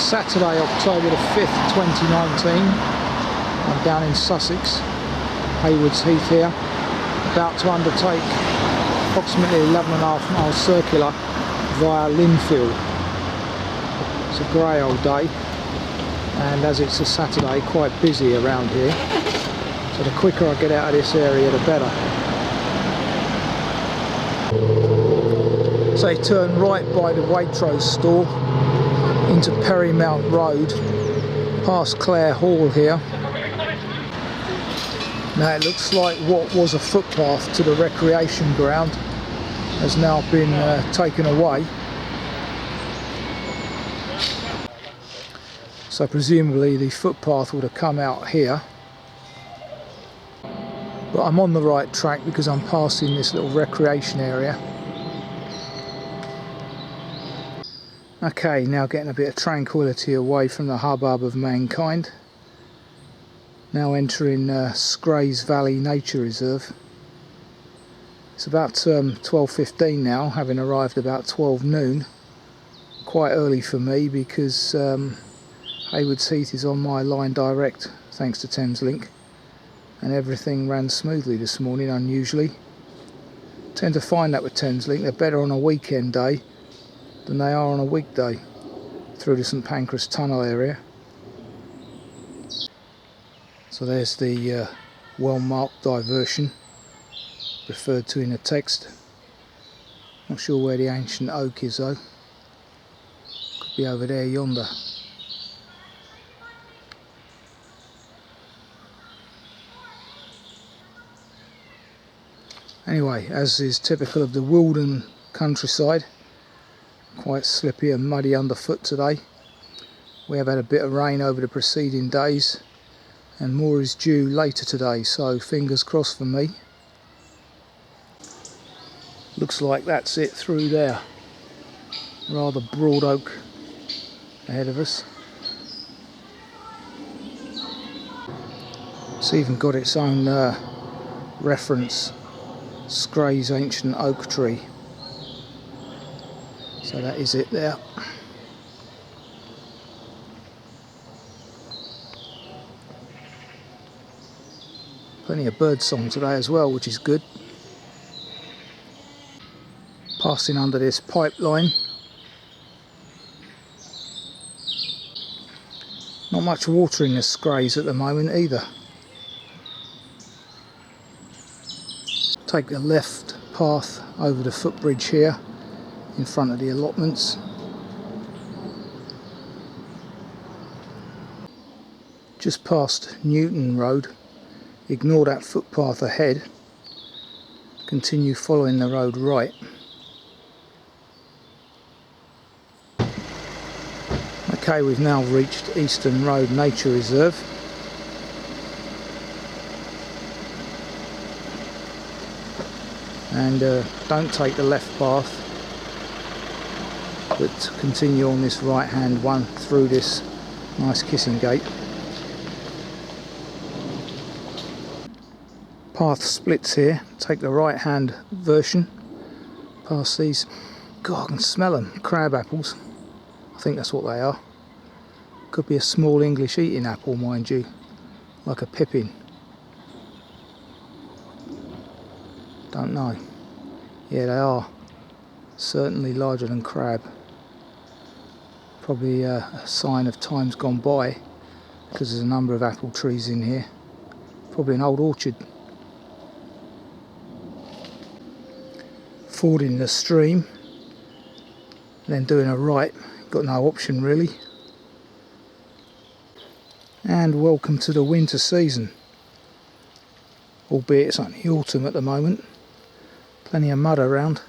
Saturday, October the 5th, 2019. I'm down in Sussex, Haywards Heath here, about to undertake approximately 11.5 mile circular via Lindfield. It's a grey old day, and as it's a Saturday, quite busy around here, so the quicker I get out of this area the better. So you turn right by the Waitrose store into Perrymount Road, past Clare Hall here. Now it looks like what was a footpath to the recreation ground has now been taken away. So presumably the footpath would have come out here. But I'm on the right track because I'm passing this little recreation area. Okay, now getting a bit of tranquility away from the hubbub of mankind. Now entering Scaynes Valley Nature Reserve. It's about 12:15 now, having arrived about 12 noon. Quite early for me because Haywards Heath is on my line direct thanks to Thameslink, and everything ran smoothly this morning, unusually. Tend to find that with Thameslink, they're better on a weekend day than they are on a weekday through the St Pancras tunnel area. So there's the well marked diversion referred to in the text. Not sure where the ancient oak is though. Could be over there yonder. Anyway, as is typical of the Wealden countryside, quite slippy and muddy underfoot today. We have had a bit of rain over the preceding days, and more is due later today, so fingers crossed for me. Looks like that's it through there. Rather broad oak ahead of us. It's even got its own reference, Scaynes ancient oak tree. So that is it there. Plenty of bird song today as well, which is good. Passing under this pipeline. Not much water in the Scaynes at the moment either. Take the left path over the footbridge here in front of the allotments. Just past Newton Road. Ignore that footpath ahead. Continue following the road right. Okay, we've now reached Eastern Road Nature Reserve. And don't take the left path, but continue on this right hand one through this nice kissing gate. Path splits here, take the right hand version past these, God, I can smell them, crab apples. I think that's what they are. Could be a small English eating apple, mind you, like a pippin. Don't know. Yeah, they are. Certainly larger than crab. Probably a sign of times gone by, because there's a number of apple trees in here. Probably an old orchard. Fording the stream, then doing a right. Got no option really. And welcome to the winter season. Albeit it's only autumn at the moment. Plenty of mud around.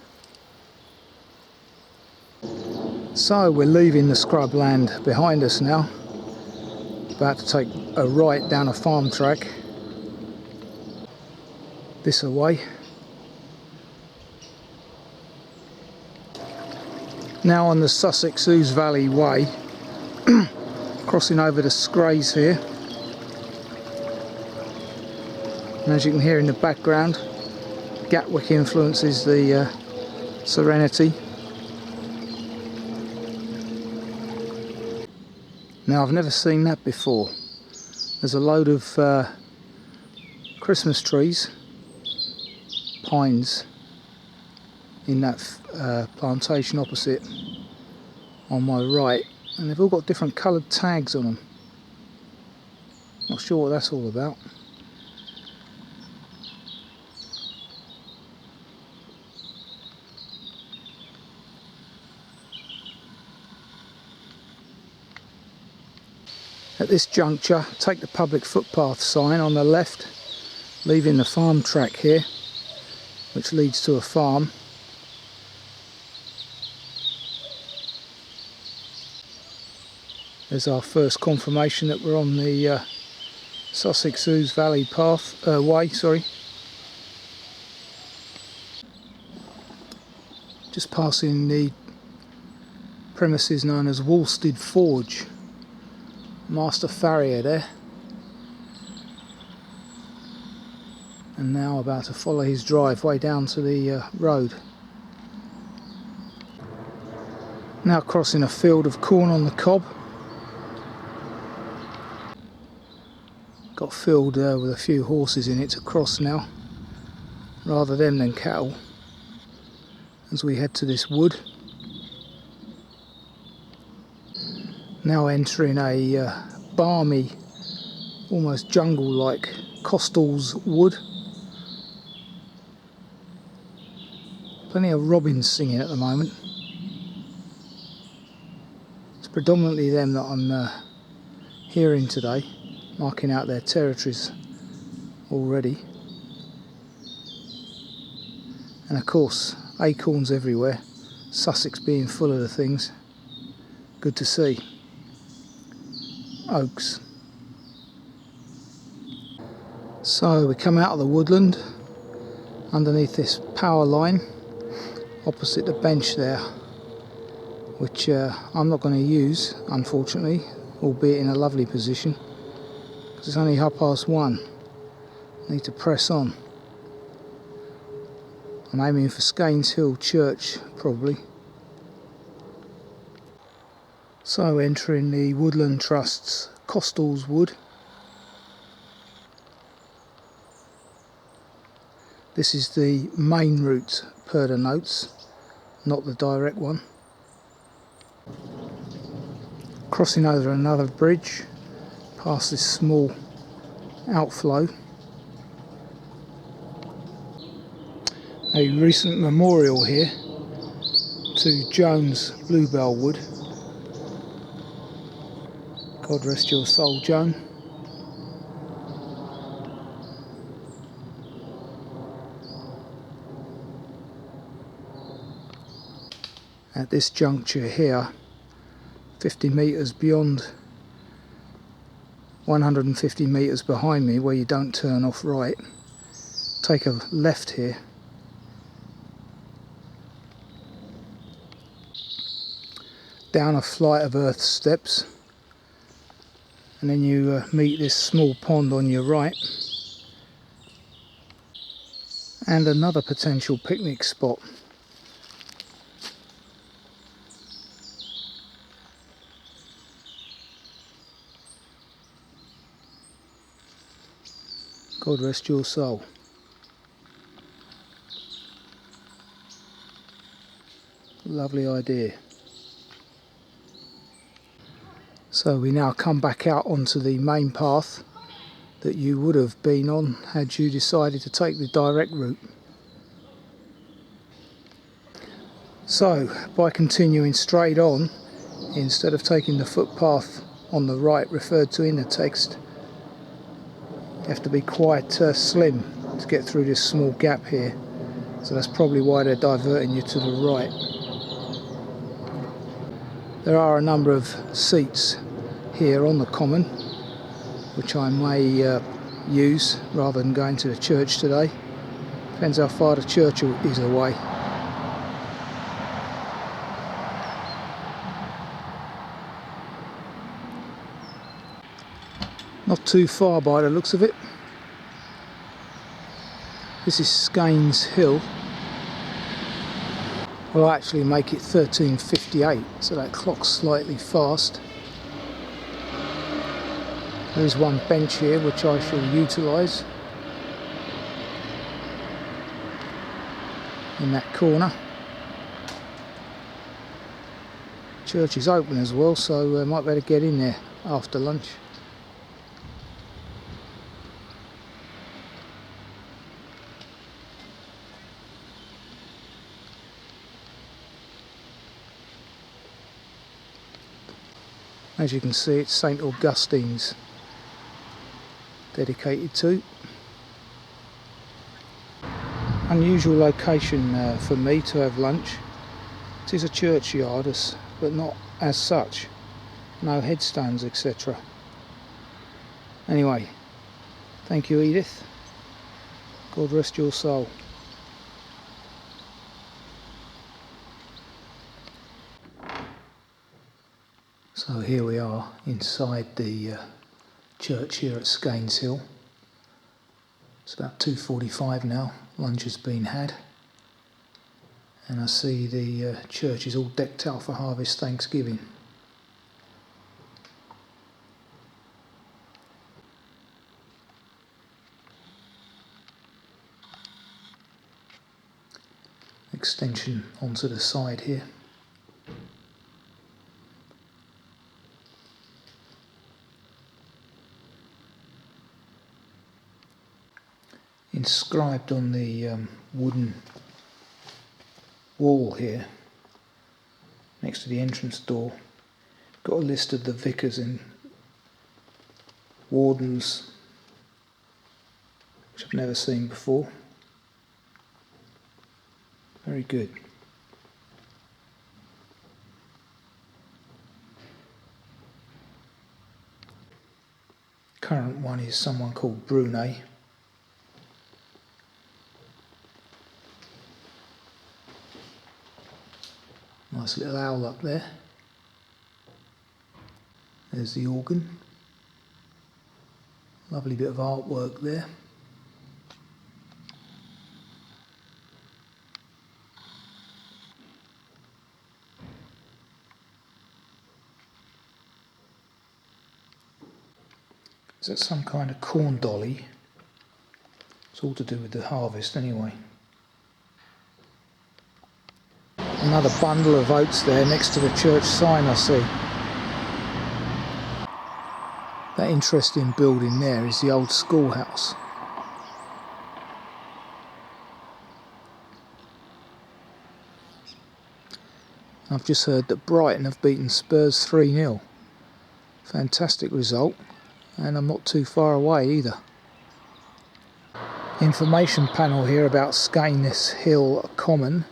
So we're leaving the scrubland behind us now. About to take a right down a farm track. This away. Now on the Sussex Ouse Valley Way, crossing over the Scaynes here. And as you can hear in the background, Gatwick influences the Serenity. Now I've never seen that before. There's a load of Christmas trees, pines, in that plantation opposite on my right, and they've all got different coloured tags on them. Not sure what that's all about. At this juncture, take the public footpath sign on the left, leaving the farm track here, which leads to a farm. There's our first confirmation that we're on the Sussex Ouse Valley way. Just passing the premises known as Woolstead Forge. Master farrier there, and now about to follow his driveway down to the road. Now crossing a field of corn on the cob. Got a field with a few horses in it to cross now, rather them than cattle, as we head to this wood. Now entering a balmy, almost jungle-like Costals wood. Plenty of robins singing at the moment. It's predominantly them that I'm hearing today, marking out their territories already. And of course, acorns everywhere, Sussex being full of the things. Good to see. Oaks. So we come out of the woodland underneath this power line opposite the bench there, which I'm not going to use, unfortunately, albeit in a lovely position, because it's only 1:30. I need to press on. I'm aiming for Scaynes Hill Church, probably. So entering the Woodland Trust's Costals Wood. This is the main route per the notes, not the direct one. Crossing over another bridge, past this small outflow. A recent memorial here to Joan's Bluebell Wood. God rest your soul, Joan. At this juncture here, 50 metres beyond, 150 metres behind me, where you don't turn off right, take a left here. Down a flight of earth steps, and then you meet this small pond on your right, and another potential picnic spot. God rest your soul. Lovely idea. So we now come back out onto the main path that you would have been on had you decided to take the direct route. So by continuing straight on, instead of taking the footpath on the right referred to in the text, you have to be quite slim to get through this small gap here, so that's probably why they're diverting you to the right. There are a number of seats here on the common, which I may use rather than going to the church today. Depends how far the church is away. Not too far by the looks of it. This is Scaynes Hill. We'll actually make it 13:58, so that clock's slightly fast. There is one bench here which I shall utilise in that corner. Church is open as well, so I might better get in there after lunch. As you can see, it's St. Augustine's dedicated to. Unusual location for me to have lunch. It is a churchyard, but not as such. No headstones, etc. Anyway, thank you, Edith. God rest your soul. So here we are inside the church here at Scaynes Hill. It's about 2:45 now, lunch has been had, and I see the church is all decked out for Harvest Thanksgiving. Extension onto the side here. Inscribed on the wooden wall here next to the entrance door, got a list of the vicars and wardens, which I've never seen before. Very good. Current one is someone called Brune. Nice little owl up there. There's the organ. Lovely bit of artwork there. Is that some kind of corn dolly? It's all to do with the harvest anyway. Another bundle of oats there next to the church sign I see. That interesting building there is the old schoolhouse. I've just heard that Brighton have beaten Spurs 3-0. Fantastic result, and I'm not too far away either. Information panel here about Scaynes Hill Common,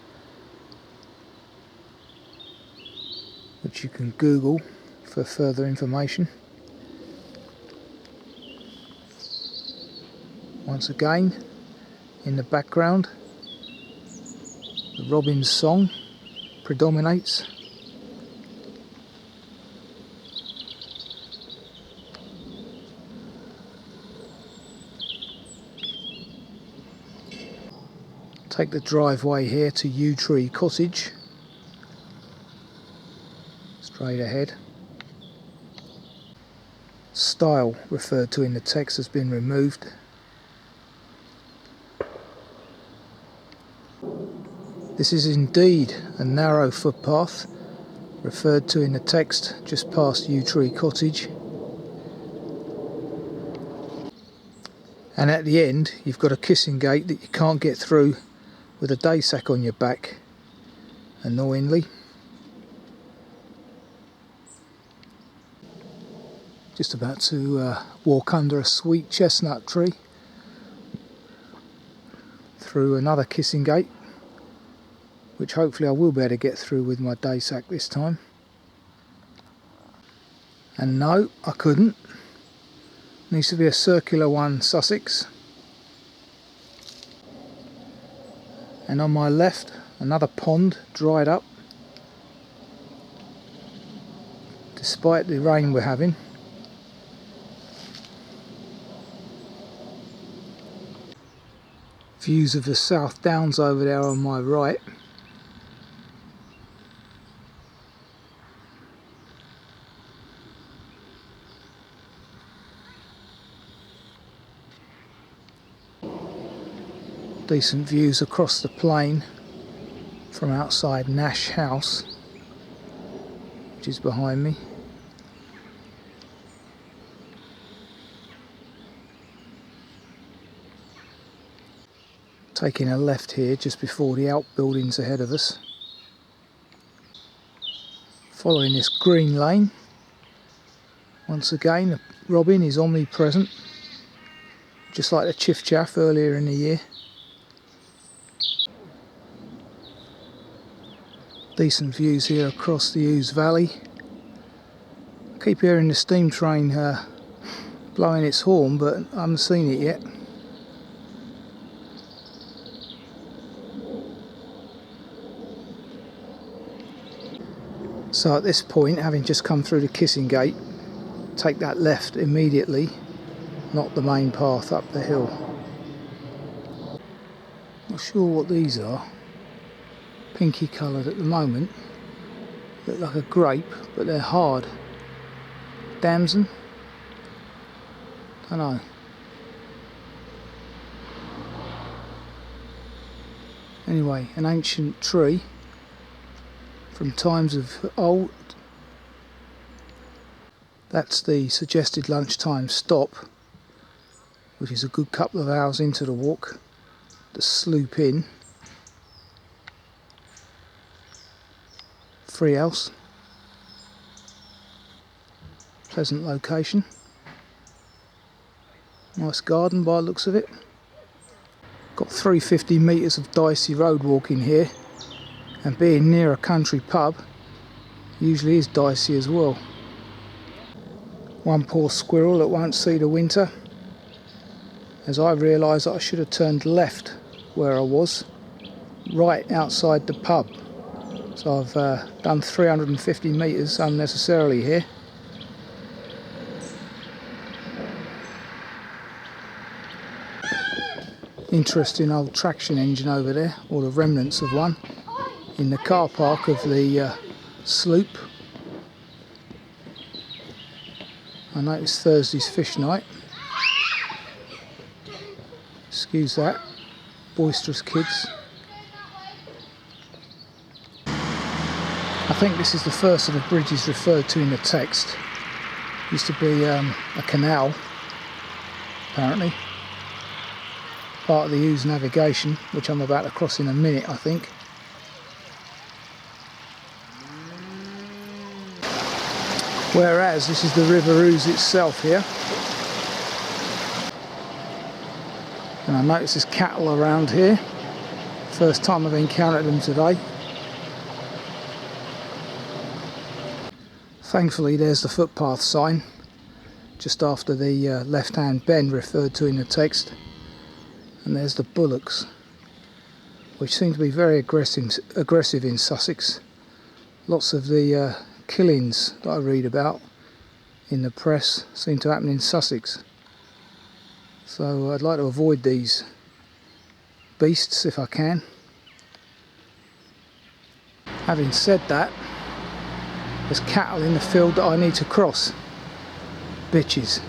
which you can Google for further information. Once again, in the background, the robin's song predominates. Take the driveway here to Yew Tree Cottage. Straight ahead. Stile referred to in the text has been removed. This is indeed a narrow footpath referred to in the text just past Yew Tree Cottage. And at the end you've got a kissing gate that you can't get through with a day sack on your back, annoyingly. Just about to walk under a sweet chestnut tree through another kissing gate, which hopefully I will be able to get through with my day sack this time. And no, I couldn't. Needs to be a circular one, Sussex. And on my left, another pond dried up, despite the rain we're having. Views of the South Downs over there on my right. Decent views across the plain from outside Nash House, which is behind me. Taking a left here just before the outbuildings ahead of us. Following this green lane. Once again, the robin is omnipresent, just like the chiffchaff earlier in the year. Decent views here across the Ouse Valley. I keep hearing the steam train blowing its horn, but I haven't seen it yet. So at this point, having just come through the Kissing Gate, take that left immediately, not the main path up the hill. Not sure what these are. Pinky coloured at the moment. Look like a grape, but they're hard. Damson? Don't know. Anyway, an ancient tree from times of old. That's the suggested lunchtime stop, which is a good couple of hours into the walk to sloop in. Free house. Pleasant location. Nice garden by the looks of it. Got 350 metres of dicey road walking here, and being near a country pub usually is dicey as well. One poor squirrel that won't see the winter, as I realise that I should have turned left where I was, right outside the pub. So I've done 350 metres unnecessarily here. Interesting old traction engine over there, or the remnants of one, in the car park of the sloop. I noticed Thursday's fish night. Excuse that, boisterous kids. I think this is the first of the bridges referred to in the text. Used to be a canal, apparently. Part of the Ouse navigation, which I'm about to cross in a minute, I think. Whereas this is the River Ouse itself here. And I notice there's cattle around here. First time I've encountered them today. Thankfully there's the footpath sign, just after the left-hand bend referred to in the text. And there's the bullocks, which seem to be very aggressive in Sussex. Lots of the killings that I read about in the press seem to happen in Sussex. So I'd like to avoid these beasts if I can. Having said that, there's cattle in the field that I need to cross. Bitches.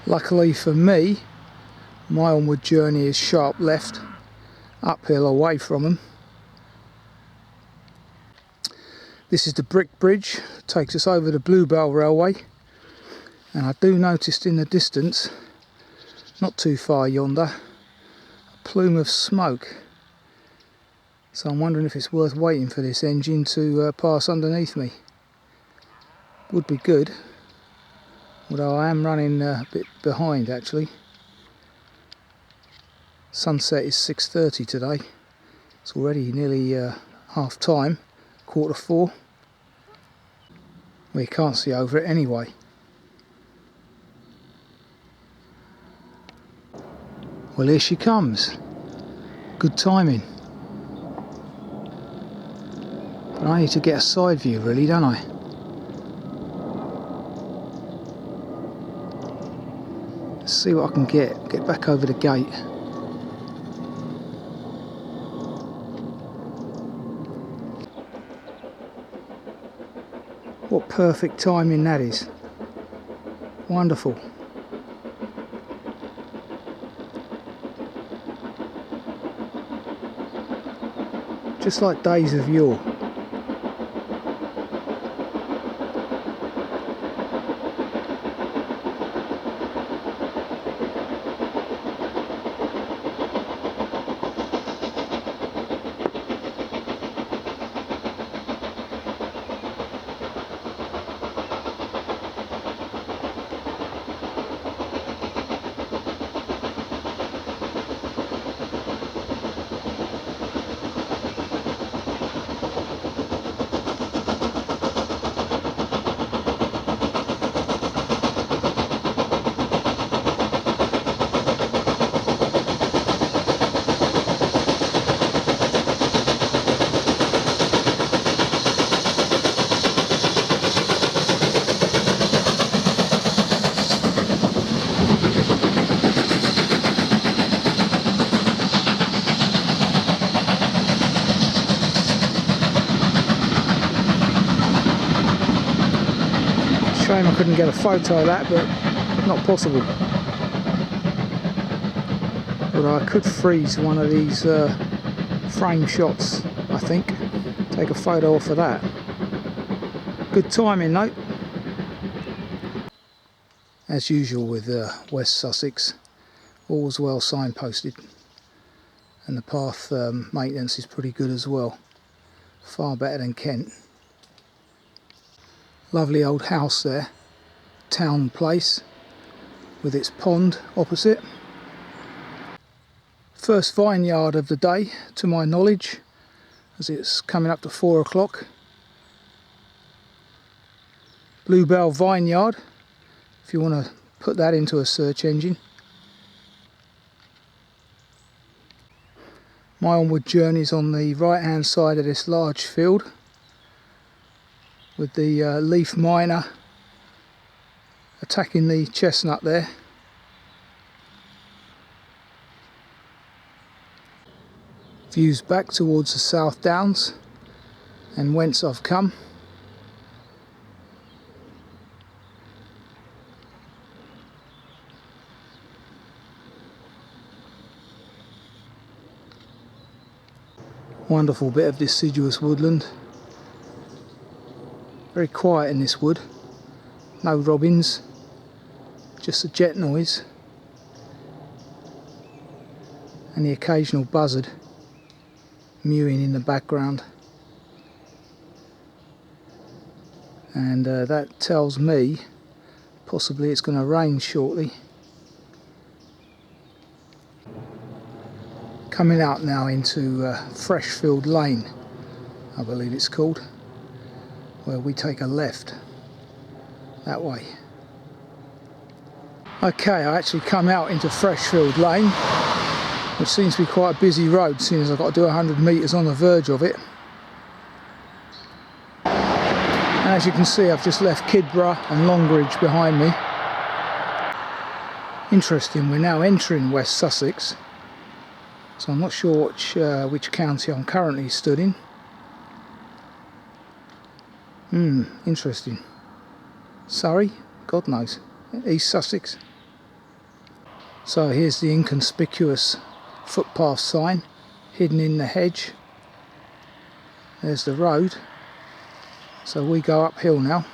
Luckily for me, my onward journey is sharp left, uphill away from them. This is the brick bridge, takes us over the Bluebell Railway, and I do notice in the distance, not too far yonder, a plume of smoke. So I'm wondering if it's worth waiting for this engine to pass underneath me. Would be good. Although I am running a bit behind actually. Sunset is 6:30 today. It's already nearly half time, 3:45. Well, you can't see over it anyway. Well, here she comes. Good timing. But I need to get a side view really, don't I? See what I can get back over the gate. What perfect timing that is. Wonderful. just like days of yore. Shame I couldn't get a photo of that, but not possible. But I could freeze one of these frame shots, I think. Take a photo off of that. Good timing though. As usual with West Sussex, all's well signposted, and the path maintenance is pretty good as well. Far better than Kent. Lovely old house there, town place, with its pond opposite. First vineyard of the day, to my knowledge, as it's coming up to 4 o'clock. Bluebell Vineyard, if you want to put that into a search engine. My onward journey's on the right hand side of this large field, with the leaf miner attacking the chestnut there. Views back towards the South Downs and whence I've come. Wonderful bit of deciduous woodland. Very quiet in this wood. No robins, just a jet noise and the occasional buzzard mewing in the background. And that tells me possibly it's going to rain shortly. Coming out now into Freshfield Lane, I believe it's called, where we take a left that way. Okay, I actually come out into Freshfield Lane, which seems to be quite a busy road, seeing as I've got to do 100 metres on the verge of it. And as you can see, I've just left Kidbrugh and Longridge behind me. Interesting, we're now entering West Sussex, so I'm not sure which county I'm currently stood in. Interesting. Surrey? God knows. East Sussex. So here's the inconspicuous footpath sign, hidden in the hedge. There's the road. So we go uphill now,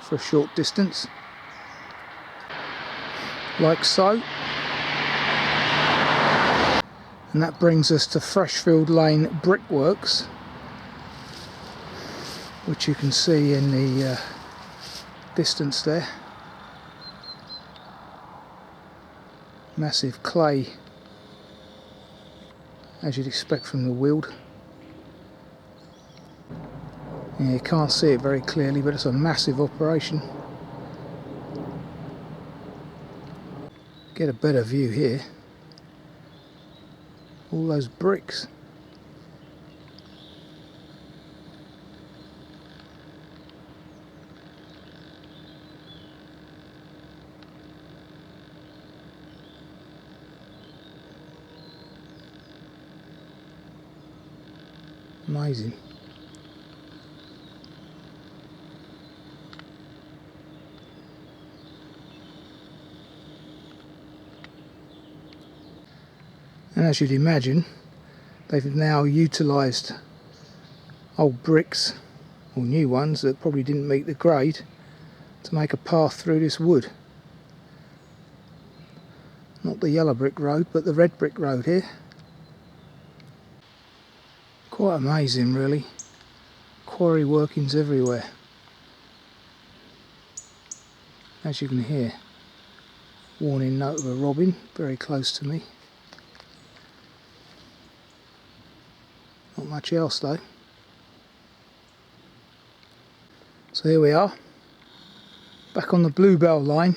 for a short distance. Like so. And that brings us to Freshfield Lane Brickworks, which you can see in the distance there. Massive clay, as you'd expect from the Weald. Yeah, you can't see it very clearly, but it's a massive operation. Get a better view here. All those bricks. Amazing. And as you'd imagine, They've now utilised old bricks, or new ones that probably didn't meet the grade, to make a path through this wood. Not the yellow brick road, but the red brick road here. Quite amazing really. Quarry workings everywhere. As you can hear, warning note of a robin very close to me. Not much else though. So here we are, back on the Bluebell line,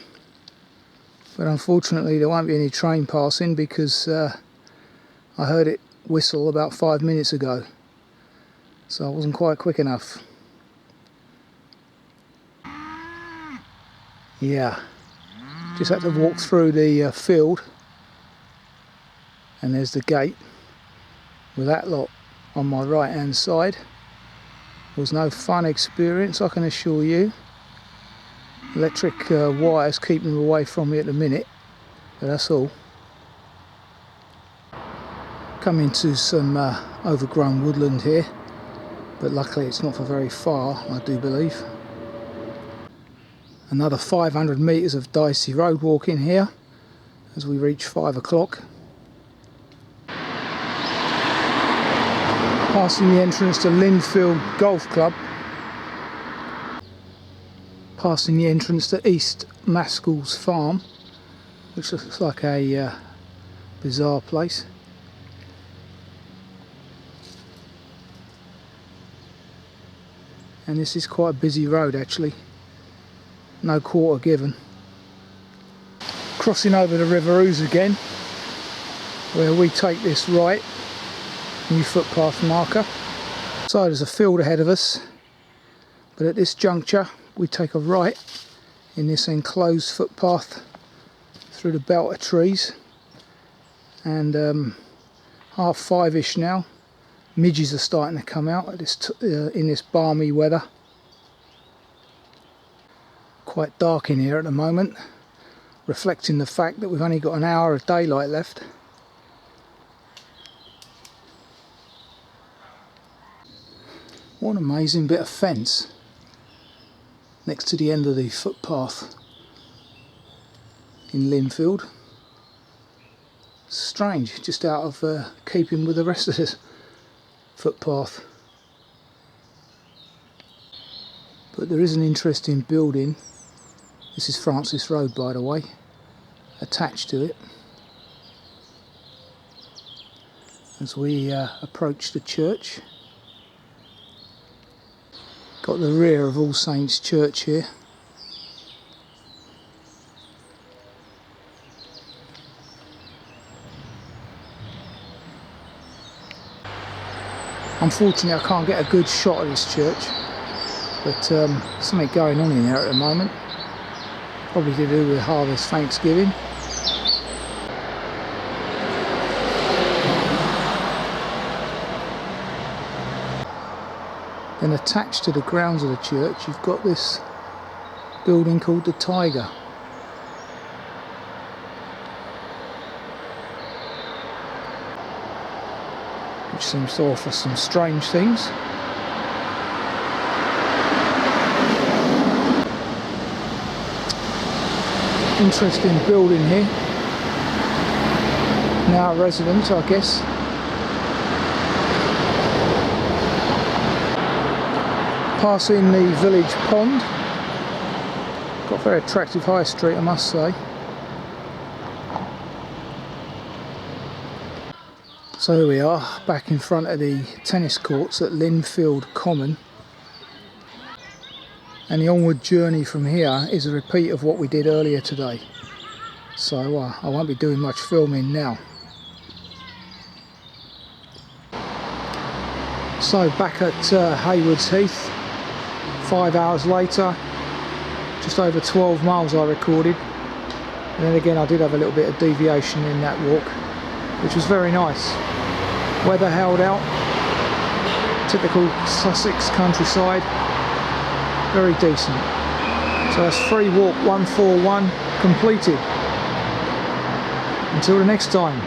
but unfortunately there won't be any train passing because I heard it whistle about 5 minutes ago, so I wasn't quite quick enough. Yeah, just had to walk through the field, and there's the gate with that lot on my right hand side. It was no fun experience, I can assure you. Electric wires keeping them away from me at the minute, but that's all. Come into some overgrown woodland here, but luckily it's not for very far, I do believe. Another 500 metres of dicey road walking here as we reach 5 o'clock. Passing the entrance to Lindfield Golf Club. Passing the entrance to East Maskell's Farm, which looks like a bizarre place. And this is quite a busy road actually. No quarter given. Crossing over the River Ouse again, where we take this right, new footpath marker. So there's a field ahead of us, but at this juncture we take a right in this enclosed footpath through the belt of trees, and 5:30ish now. Midges are starting to come out at this in this balmy weather. Quite dark in here at the moment, reflecting the fact that we've only got an hour of daylight left. What an amazing bit of fence next to the end of the footpath in Lindfield. Strange, just out of keeping with the rest of this footpath. But there is an interesting building. This is Francis Road, by the way, attached to it. As we approach the church, got the rear of All Saints Church here. Unfortunately I can't get a good shot of this church, but something going on in there at the moment, probably to do with Harvest Thanksgiving. Then attached to the grounds of the church you've got this building called the Tiger. Which seems to offer some strange things. Interesting building here. Now a residence, I guess. Passing the village pond. Got a very attractive high street, I must say. So here we are, back in front of the tennis courts at Lindfield Common. And the onward journey from here is a repeat of what we did earlier today. So I won't be doing much filming now. So back at Haywards Heath, 5 hours later, just over 12 miles I recorded. And then again I did have a little bit of deviation in that walk, which was very nice. Weather held out, typical Sussex countryside, very decent. So that's free walk 141 completed. Until the next time.